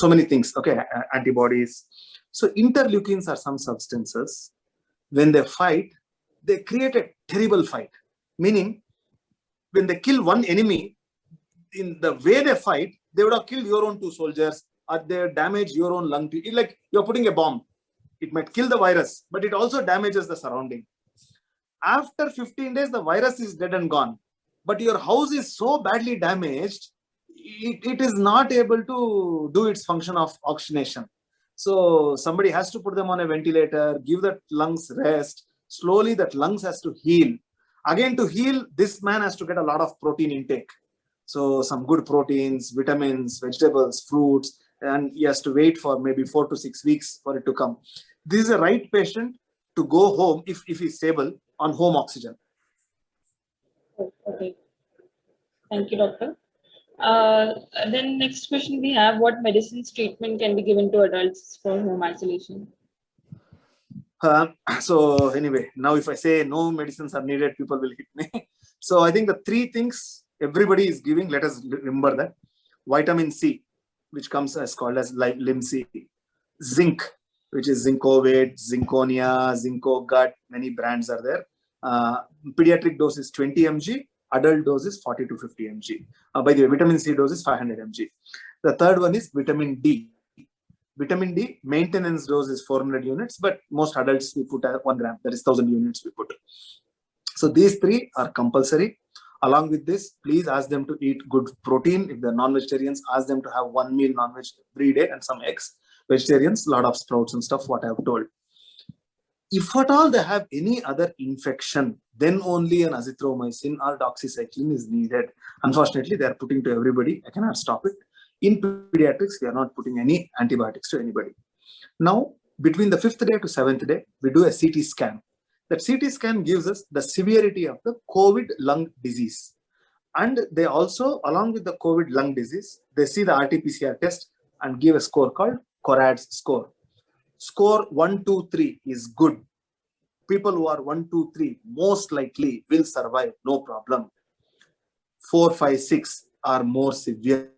so many things, okay, antibodies. So interleukins are some substances. When they fight, they create a terrible fight. Meaning, when they kill one enemy, in the way they fight, they would have killed your own 2 soldiers, or they damage your own lung. It's like you're putting a bomb. It might kill the virus, but it also damages the surrounding. After 15 days, the virus is dead and gone. But your house is so badly damaged, it is not able to do its function of oxygenation. So somebody has to put them on a ventilator, give the lungs rest. Slowly that lungs has to heal. Again, to heal, this man has to get a lot of protein intake. So some good proteins, vitamins, vegetables, fruits, and he has to wait for maybe 4 to 6 weeks for it to come. This is a right patient to go home if he's stable on home oxygen. Okay. Thank you, doctor. Then next question we have, what medicines treatment can be given to adults for home isolation? So anyway, now if I say no medicines are needed, people will hit me. So I think the 3 things everybody is giving, let us remember that. Vitamin C, which comes as called as Lim-C. Zinc, which is Zincovate, Zinconia, Zincogut, many brands are there. Pediatric dose is 20 mg, adult dose is 40 to 50 mg. By the way, vitamin C dose is 500 mg. The third one is vitamin D. Vitamin D maintenance dose is 400 units, but most adults we put 1 gram, that is 1000 units we put. So these 3 are compulsory. Along with this, please ask them to eat good protein. If they're non-vegetarians, ask them to have 1 meal non-veg every day and some eggs. Vegetarians, a lot of sprouts and stuff, what I have told. If at all they have any other infection, then only an azithromycin or doxycycline is needed. Unfortunately, they are putting to everybody. I cannot stop it. In pediatrics, we are not putting any antibiotics to anybody. Now, between the 5th day to 7th day, we do a CT scan. That CT scan gives us the severity of the COVID lung disease. And they also, along with the COVID lung disease, they see the RT-PCR test and give a score called CORADS score. Score 1, 2, 3 is good. People who are 1, 2, 3 most likely will survive, no problem. 4, 5, 6 are more severe,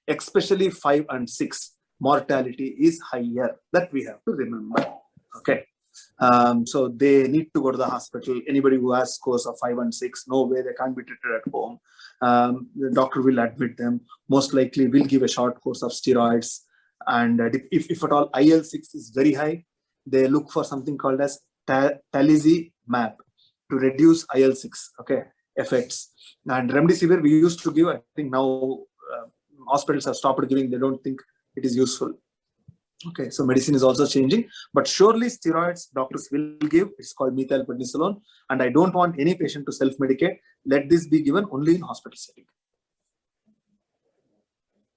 especially 5 and 6. Mortality is higher. That we have to remember. Okay. So they need to go to the hospital. Anybody who has scores of 5 and 6, no way, they can't be treated at home. The doctor will admit them. Most likely will give a short course of steroids. And if at all IL-6 is very high, they look for something called as Talizimab to reduce IL-6 effects. And remdesivir we used to give. I think now hospitals have stopped giving. They don't think it is useful. Okay, so medicine is also changing, but surely steroids doctors will give. It's called methylprednisolone, and I don't want any patient to self-medicate. Let this be given only in hospital setting.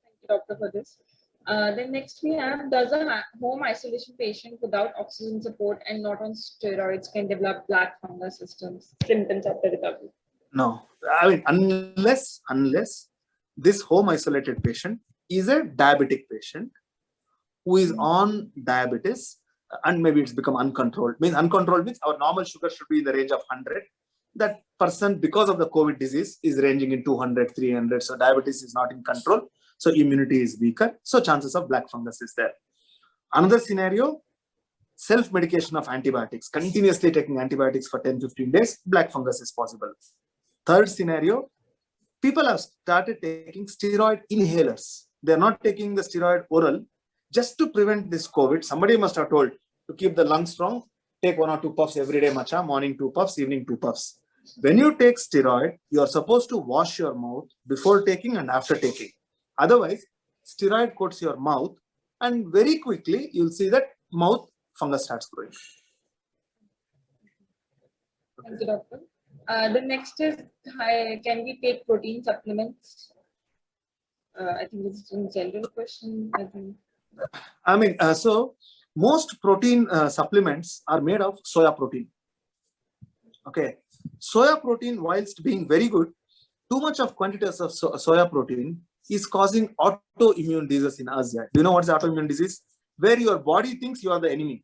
Thank you, doctor, for this. Then next we have, does a home isolation patient without oxygen support and not on steroids can develop black fungus symptoms after recovery? No, I mean, unless this home isolated patient is a diabetic patient who is on diabetes and maybe it's become uncontrolled. Uncontrolled means our normal sugar should be in the range of 100. That person, because of the COVID disease, is ranging in 200, 300. So diabetes is not in control. So immunity is weaker. So chances of black fungus is there. Another scenario, self-medication of antibiotics, continuously taking antibiotics for 10, 15 days, black fungus is possible. Third scenario, people have started taking steroid inhalers. They're not taking the steroid oral just to prevent this COVID. Somebody must have told to keep the lungs strong, take 1 or 2 puffs every day, macha, morning 2 puffs, evening 2 puffs. When you take steroid, you are supposed to wash your mouth before taking and after taking. Otherwise, steroid coats your mouth, and very quickly you'll see that mouth fungus starts growing. Thank you, doctor. The next is, can we take protein supplements? I think this is a general question. I think. So most protein supplements are made of soya protein. Okay, soya protein, whilst being very good, too much of quantities of soya protein is causing autoimmune disease in us. Do you know what is autoimmune disease? Where your body thinks you are the enemy.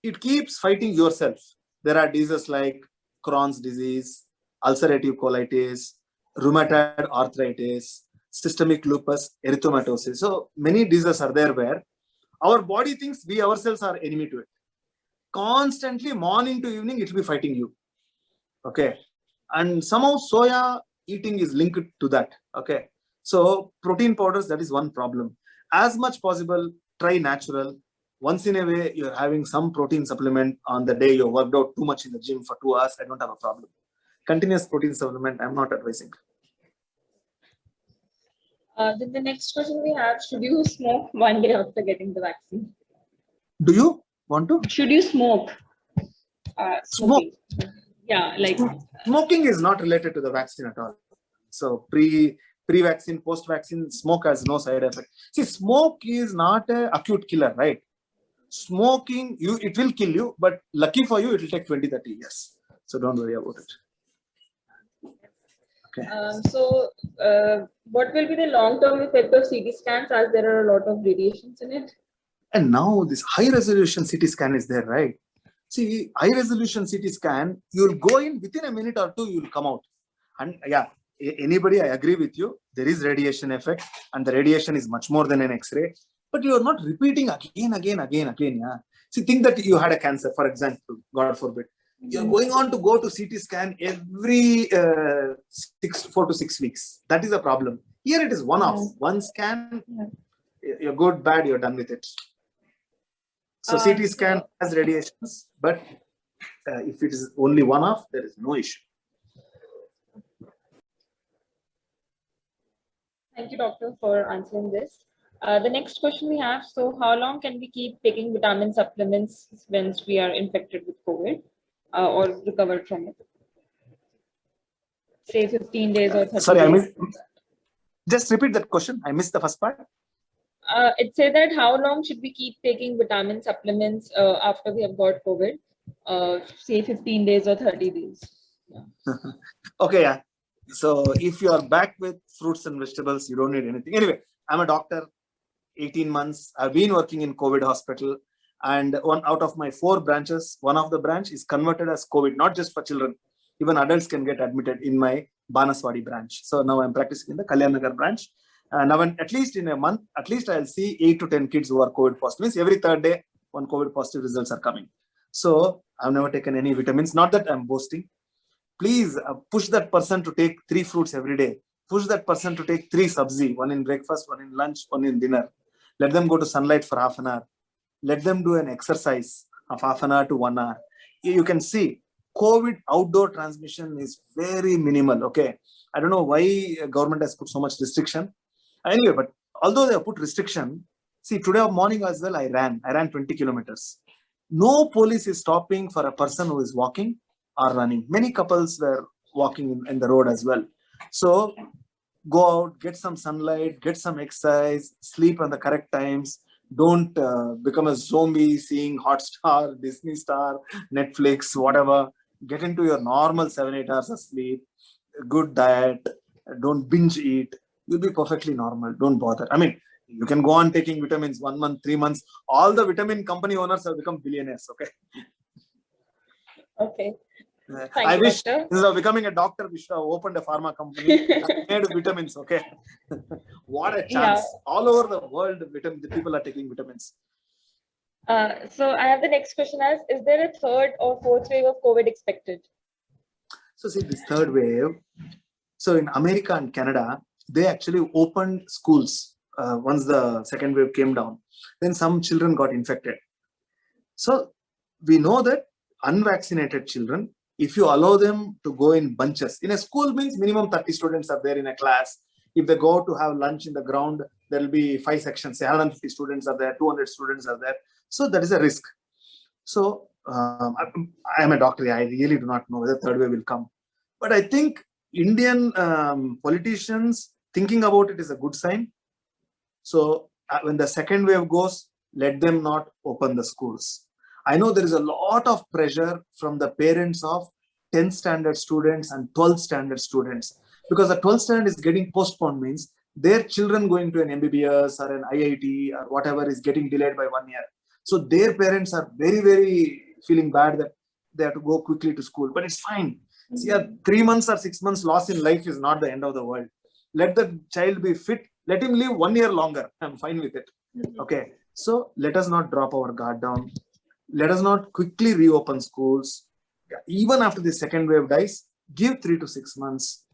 It keeps fighting yourself. There are diseases like Crohn's disease, ulcerative colitis, rheumatoid arthritis, systemic lupus erythematosus. So many diseases are there where our body thinks we ourselves are enemy to it. Constantly, morning to evening, it will be fighting you. Okay, and somehow soya eating is linked to that. Okay, so protein powders, that is one problem. As much possible, try natural. Once in a way, you're having some protein supplement on the day you worked out too much in the gym for 2 hours, I don't have a problem. Continuous protein supplement, I'm not advising. Then the next question we have, should you smoke one day after getting the vaccine? Do you want to? Should you smoke? Smoke? Yeah, like. Smoking is not related to the vaccine at all. So pre-vaccine, post-vaccine, smoke has no side effect. See, smoke is not an acute killer, right? Smoking, it will kill you, but lucky for you, it will take 20-30 years. So don't worry about it. Okay. What will be the long-term effect of CT scans, as there are a lot of radiations in it? And now this high-resolution CT scan is there, right? See, high-resolution CT scan, you'll go in within a minute or two, you'll come out. And yeah, anybody, I agree with you, there is radiation effect, and the radiation is much more than an X-ray. But you are not repeating again. Yeah. See, think that you had a cancer, for example, God forbid. You're going on to go to CT scan every 4 to 6 weeks. That is a problem. Here it is one-off. One scan, you're good, bad, you're done with it. So CT scan has radiations, but if it is only one-off, there is no issue. Thank you, doctor, for answering this. The next question we have, so how long can we keep taking vitamin supplements once we are infected with COVID or recovered from it? Say 15 days or 30 days. Sorry, just repeat that question. I missed the first part. It said that how long should we keep taking vitamin supplements after we have got COVID? Say 15 days or 30 days. Yeah. Okay, yeah. So if you are back with fruits and vegetables, you don't need anything. Anyway, I'm a doctor, 18 months. I've been working in COVID hospital, and one out of my 4 branches, one of the branch is converted as COVID, not just for children. Even adults can get admitted in my Banaswadi branch. So now I'm practicing in the Kalyanagar branch. Now, at least in a month, at least I'll see 8 to 10 kids who are COVID positive. Means every third day, one COVID positive results are coming. So I've never taken any vitamins. Not that I'm boasting. Please push that person to take 3 fruits every day. Push that person to take 3 sabzi, one in breakfast, one in lunch, one in dinner. Let them go to sunlight for half an hour. Let them do an exercise of half an hour to 1 hour. You can see COVID outdoor transmission is very minimal. Okay. I don't know why government has put so much restriction. Anyway, but although they have put restriction, see, today morning as well, I ran 20 kilometers. No police is stopping for a person who is walking or running. Many couples were walking in the road as well. So go out, get some sunlight, get some exercise, sleep on the correct times. Don't become a zombie seeing Hotstar, Disney Star, Netflix, whatever. Get into your normal 7-8 hours of sleep, good diet, don't binge eat. You'll be perfectly normal. Don't bother. I mean, you can go on taking vitamins 1 month, 3 months. All the vitamin company owners have become billionaires. Okay. Okay. I wish instead of becoming a doctor, we should have opened a pharma company made vitamins. Okay. What a chance. Yeah. All over the world, the people are taking vitamins. So I have the next question as, is there a 3rd or 4th wave of COVID expected? So see, this 3rd wave. So in America and Canada, they actually opened schools once the 2nd wave came down. Then some children got infected. So we know that unvaccinated children If you allow them to go in bunches, in a school means minimum 30 students are there in a class. If they go to have lunch in the ground, there will be 5 sections, say 150 students are there, 200 students are there. So that is a risk. So I am a doctor. I really do not know whether third wave will come. But I think Indian politicians thinking about it is a good sign. So when the second wave goes, let them not open the schools. I know there is a lot of pressure from the parents of 10th standard students and 12th standard students, because the 12th standard is getting postponed, means their children going to an MBBS or an IIT or whatever is getting delayed by 1 year. So their parents are very, very feeling bad that they have to go quickly to school, but it's fine. See, 3 months or 6 months loss in life is not the end of the world. Let the child be fit. Let him live 1 year longer. I'm fine with it. Okay. So let us not drop our guard down. Let us not quickly reopen schools. Even after the second wave dies, give 3 to 6 months.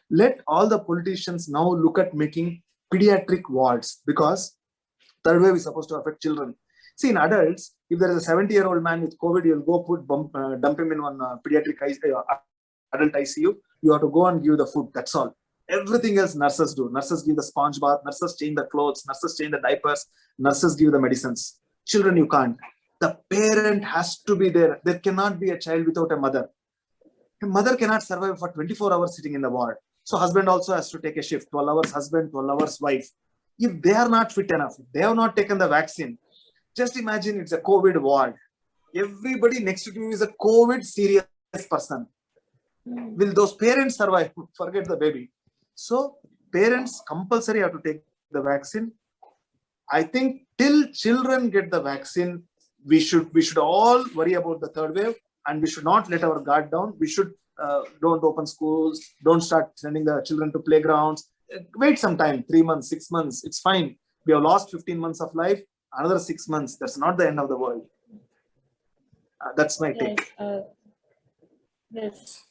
Let all the politicians now look at making pediatric wards, because third wave is supposed to affect children. See, in adults, if there is a 70-year-old man with COVID, you'll go dump him in one pediatric adult ICU. You have to go and give the food. That's all. Everything else nurses do. Nurses give the sponge bath, nurses change the clothes, nurses change the diapers, nurses give the medicines. Children, you can't. The parent has to be there. There cannot be a child without a mother. A mother cannot survive for 24 hours sitting in the ward. So husband also has to take a shift, 12 hours husband, 12 hours wife. If they are not fit enough, if they have not taken the vaccine, just imagine it's a COVID ward. Everybody next to you is a COVID serious person. Will those parents survive? Forget the baby. So parents compulsory have to take the vaccine. I think till children get the vaccine, we should all worry about the third wave, and we should not let our guard down. We should don't open schools, don't start sending the children to playgrounds. Wait some time, 3 months, 6 months, it's fine. We have lost 15 months of life, another 6 months. That's not the end of the world. That's my take. Yes.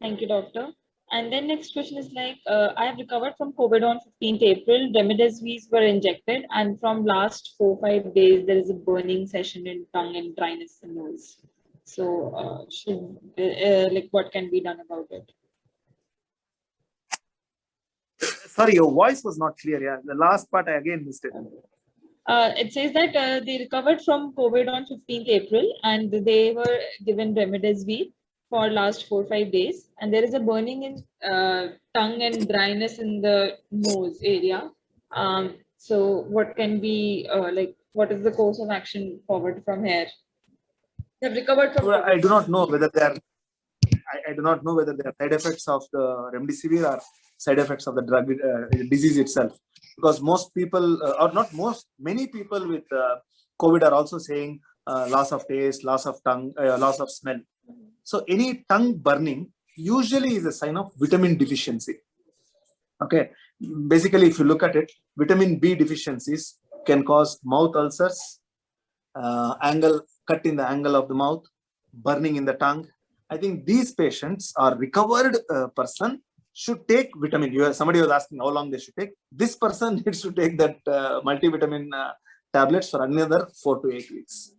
Thank you, doctor. And then next question is like, I have recovered from COVID on 15th April. Remdesivir were injected, and from last 4-5 days, there is a burning session in tongue and dryness in nose. So, like, what can be done about it? Sorry, your voice was not clear. Yeah, the last part I again missed it. It says that they recovered from COVID on 15th April, and they were given remdesivir for last 4-5 days, and there is a burning in tongue and dryness in the nose area. So what can be like, what is the course of action forward from here? They have recovered from I do not know whether they are. I do not know whether they are side effects of the remdesivir or side effects of the drug disease itself, because most people, or not most, many people with COVID are also saying loss of taste, loss of tongue, loss of smell. So any tongue burning usually is a sign of vitamin deficiency. Okay. Basically, if you look at it, vitamin B deficiencies can cause mouth ulcers, cut in the angle of the mouth, burning in the tongue. I think these patients or recovered person should take vitamin. Somebody was asking how long they should take. This person needs to take that multivitamin tablets for another 4 to 8 weeks.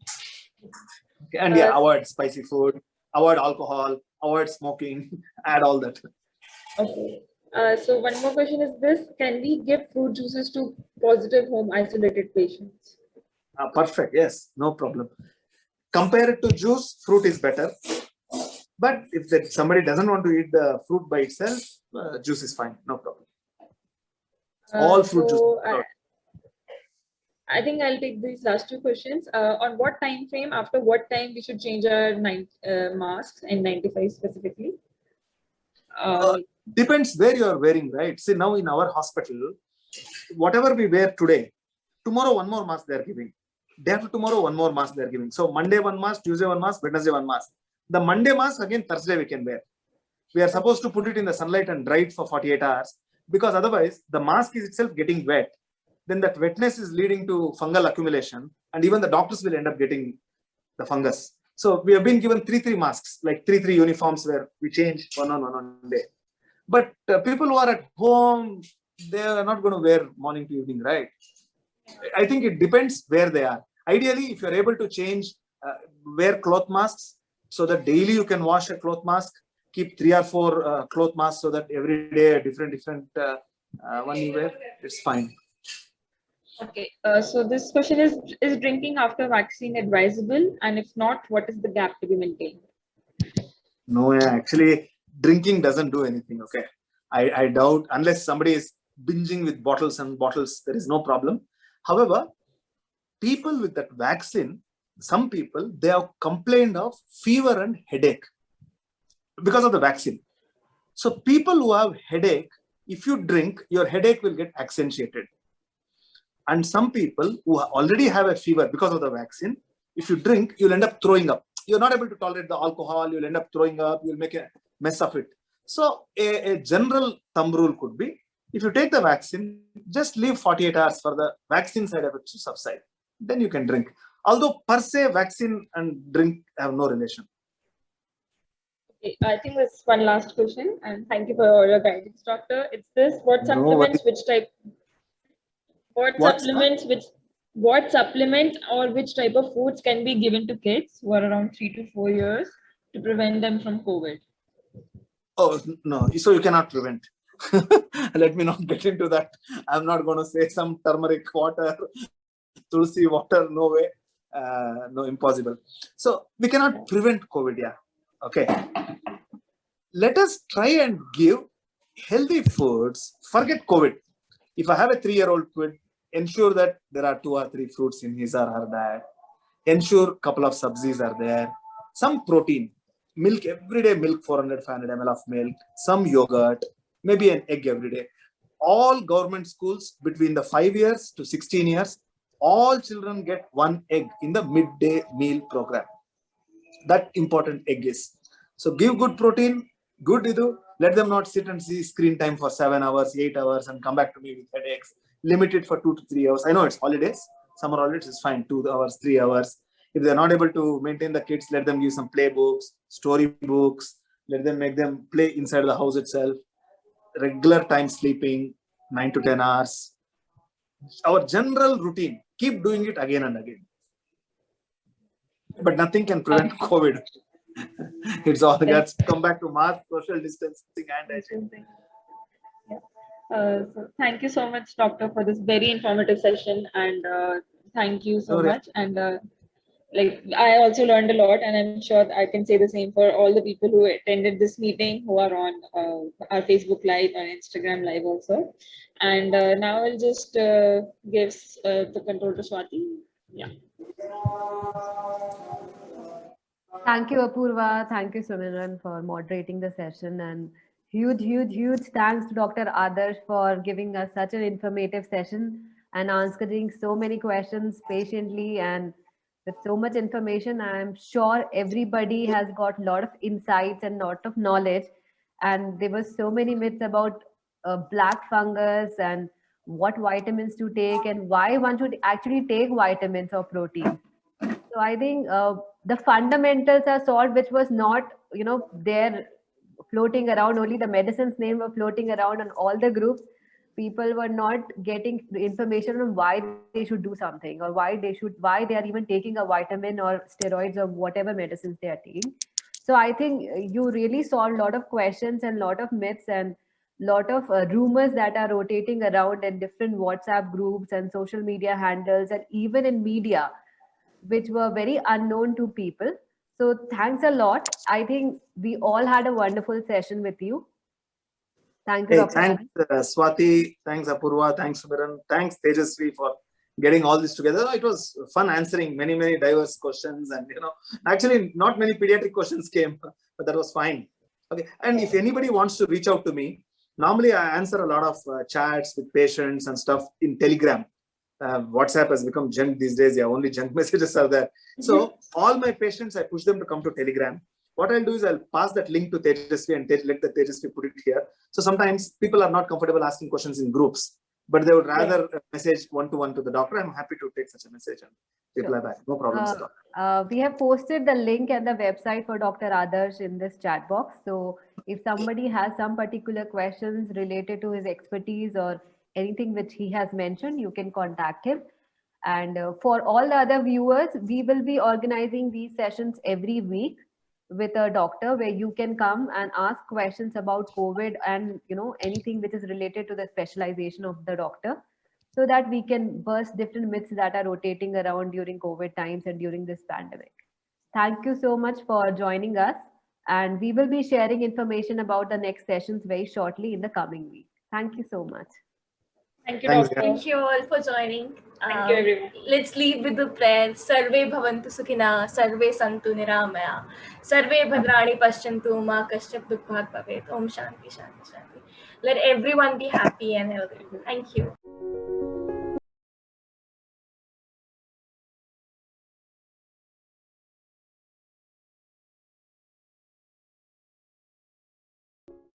Okay. And yeah, avoid spicy food, avoid alcohol, avoid smoking, add all that. Okay. So one more question is this: can we give fruit juices to positive home isolated patients? Perfect. Yes, no problem. Compare it to juice, fruit is better. But if somebody doesn't want to eat the fruit by itself, juice is fine, no problem. All fruit juice. I think I'll take these last 2 questions. On what time frame, after what time we should change our masks, N95 specifically? Depends where you are wearing, right? See, now in our hospital, whatever we wear today, tomorrow one more mask they are giving. Day after tomorrow, one more mask they are giving. So Monday one mask, Tuesday one mask, Wednesday one mask. The Monday mask, again, Thursday we can wear. We are supposed to put it in the sunlight and dry it for 48 hours, because otherwise the mask is itself getting wet. Then that wetness is leading to fungal accumulation, and even the doctors will end up getting the fungus. So we have been given 3 masks, like 3 uniforms where we change one on one day. But people who are at home, they are not going to wear morning to evening, right? I think it depends where they are. Ideally, if you are able to change, wear cloth masks, so that daily you can wash a cloth mask, keep 3 or 4 cloth masks so that every day a different one you wear, it's fine. Okay, so this question is drinking after vaccine advisable? And if not, what is the gap to be maintained? No, actually, drinking doesn't do anything. Okay, I doubt, unless somebody is binging with bottles and bottles, there is no problem. However, people with that vaccine, some people, they have complained of fever and headache because of the vaccine. So people who have headache, if you drink, your headache will get accentuated. And some people who already have a fever because of the vaccine, if you drink, you'll end up throwing up. You're not able to tolerate the alcohol, you'll end up throwing up, you'll make a mess of it. So a general thumb rule could be, if you take the vaccine, just leave 48 hours for the vaccine side effects to subside. Then you can drink. Although per se, vaccine and drink have no relation. Okay, I think there's one last question, and thank you for all your guidance, doctor. It's this: what supplements, which type? What supplement or which type of foods can be given to kids who are around 3 to 4 years to prevent them from COVID? Oh, no, so you cannot prevent. Let me not get into that. I'm not going to say some turmeric water, tulsi water, no way. No, impossible. So we cannot prevent COVID, yeah. Okay. Let us try and give healthy foods. Forget COVID. If I have a 3-year-old kid, ensure that there are 2 or 3 fruits in his or her diet. Ensure a couple of sabzis are there. Some protein. Milk, everyday milk, 400, 500 ml of milk. Some yogurt. Maybe an egg every day. All government schools between the 5 years to 16 years, all children get 1 egg in the midday meal program. That important egg is. So give good protein, good idu. Let them not sit and see screen time for 7 hours, 8 hours and come back to me with headaches. Limit it for 2 to 3 hours. I know it's holidays. Summer holidays is fine. 2 hours, 3 hours. If they're not able to maintain the kids, let them use some play books, story books. Let them make them play inside the house itself. Regular time sleeping, 9 to 10 hours. Our general routine, keep doing it again and again. But nothing can prevent COVID. It's all that's come back to mask, social distancing, and hygiene. So thank you so much, doctor, for this very informative session, and thank you so much. And like, I also learned a lot, and I'm sure I can say the same for all the people who attended this meeting, who are on our Facebook Live and Instagram Live also. And now I'll just give the control to Swati. Yeah. Thank you, Apurva. Thank you, Sumiran, for moderating the session. And huge thanks to Dr. Adarsh for giving us such an informative session and answering so many questions patiently and with so much information. I'm sure everybody has got a lot of insights and a lot of knowledge. And there were so many myths about black fungus and what vitamins to take and why one should actually take vitamins or protein. So I think the fundamentals are solved, which was not, there floating around. Only the medicine's name were floating around on all the groups. People were not getting the information on why they should do something or why they are even taking a vitamin or steroids or whatever medicines they are taking. So I think you really solved a lot of questions and a lot of myths and lot of rumors that are rotating around in different WhatsApp groups and social media handles and even in media, which were very unknown to people. So thanks a lot. I think we all had a wonderful session with you. Thank you, Hey, Dr. thanks, Swati. Thanks, Apurva. Thanks, Sumiran. Thanks, Tejasvi, for getting all this together. It was fun answering many diverse questions, and actually not many pediatric questions came, but that was fine. Okay, and if anybody wants to reach out to me, normally I answer a lot of chats with patients and stuff in Telegram. WhatsApp has become junk these days. Yeah, only junk messages are there. So all my patients, I push them to come to Telegram. What I'll do is I'll pass that link to Tejasvi and let the Tejasvi put it here. So sometimes people are not comfortable asking questions in groups, but they would rather message one-to-one to the doctor. I'm happy to take such a message and reply back. No problems at all. We have posted the link and the website for Dr. Adarsh in this chat box. So if somebody has some particular questions related to his expertise or anything which he has mentioned, you can contact him. And for all the other viewers, we will be organizing these sessions every week. with a doctor where you can come and ask questions about COVID and anything which is related to the specialization of the doctor, so that we can burst different myths that are rotating around during COVID times and during this pandemic. Thank you so much for joining us, and we will be sharing information about the next sessions very shortly in the coming week. Thank you so much. Thank you, Thanks, Doctor. Thank you all for joining. Thank you, everyone. Let's leave with the prayer. Sarve bhavantu sukhina, sarve santu niramaya, sarve bhadrani pashyantu ma kasyap dukhat bhavet. Om shanti, shanti, shanti. Let everyone be happy and healthy. Thank you.